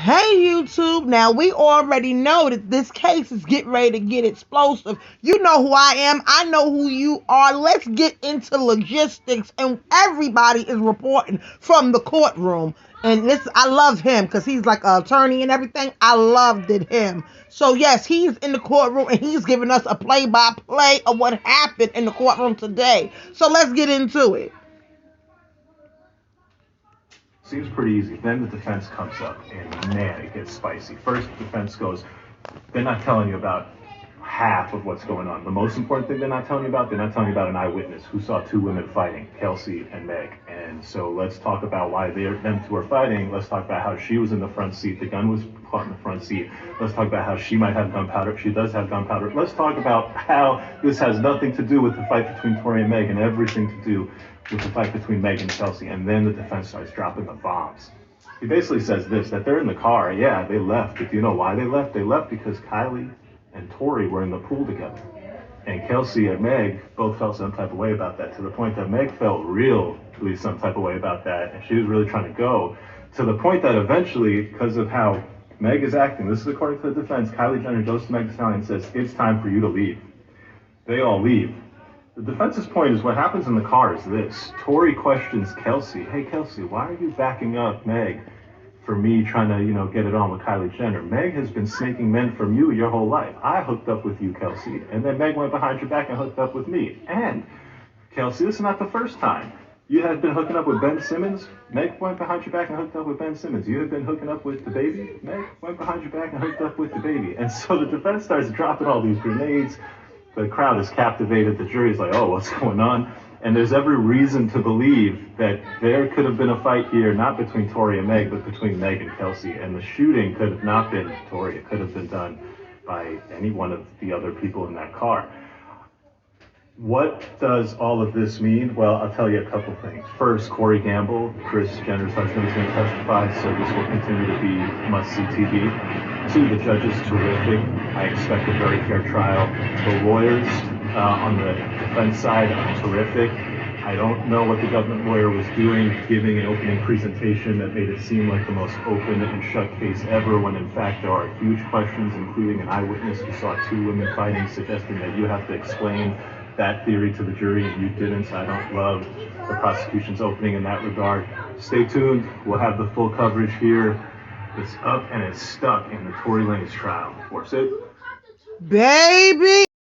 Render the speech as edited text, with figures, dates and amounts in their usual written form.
Hey YouTube, now we already know that this case is getting ready to get explosive. You know who I am, I know who you are. Let's get into logistics, and everybody is reporting from the courtroom. And this, I love him because he's like an attorney and everything. I loved him. So yes, he's in the courtroom and he's giving us a play-by-play of what happened in the courtroom today. So let's get into it. Seems pretty easy. Then the defense comes up, and man, it gets spicy. First, the defense goes, they're not telling you about half of what's going on. The most important thing they're not telling you about, they're not telling you about an eyewitness who saw two women fighting, Kelsey and Meg. And so let's talk about why them two are fighting. Let's talk about how she was in the front seat. The gun was caught in the front seat. Let's talk about how she might have gunpowder. She does have gunpowder. Let's talk about how this has nothing to do with the fight between Tory and Meg and everything to do with the fight between Meg and Kelsey. And then the defense starts dropping the bombs. He basically says this, that they're in the car. Yeah, they left. But do you know why they left? They left because Kylie and Tory were in the pool together. And Kelsey and Meg both felt some type of way about that, to the point that Meg felt really some type of way about that. And she was really trying to go, to the point that eventually, because of how Meg is acting, this is according to the defense, Kylie Jenner goes to Meg Thee Stallion and says, it's time for you to leave. They all leave. The defense's point is what happens in the car is this. Tory questions Kelsey, hey Kelsey, why are you backing up Meg for me trying to, get it on with Kylie Jenner? Meg has been snaking men from you your whole life. I hooked up with you, Kelsey, and then Meg went behind your back and hooked up with me. And Kelsey, this is not the first time. You had been hooking up with Ben Simmons. Meg went behind your back and hooked up with Ben Simmons. You had been hooking up with the baby. Meg went behind your back and hooked up with the baby. And so the defense starts dropping all these grenades. The crowd is captivated. The jury's like, oh, what's going on? And there's every reason to believe that there could have been a fight here, not between Tory and Meg, but between Meg and Kelsey. And the shooting could have not been Tory. It could have been done by any one of the other people in that car. What does all of this mean? Well, I'll tell you a couple things. First, Corey Gamble, Kris Jenner's husband, is going to testify, so this will continue to be must-see TV. Two, the judge is terrific. I expect a very fair trial. The lawyers on the defense side are terrific. I don't know what the government lawyer was doing, giving an opening presentation that made it seem like the most open and shut case ever, when in fact there are huge questions, including an eyewitness who saw two women fighting, suggesting that you have to explain that theory to the jury, and you didn't. So I don't love the prosecution's opening in that regard. Stay tuned. We'll have the full coverage here. It's up and it's stuck in the Tory Lanez trial. Force it. Baby!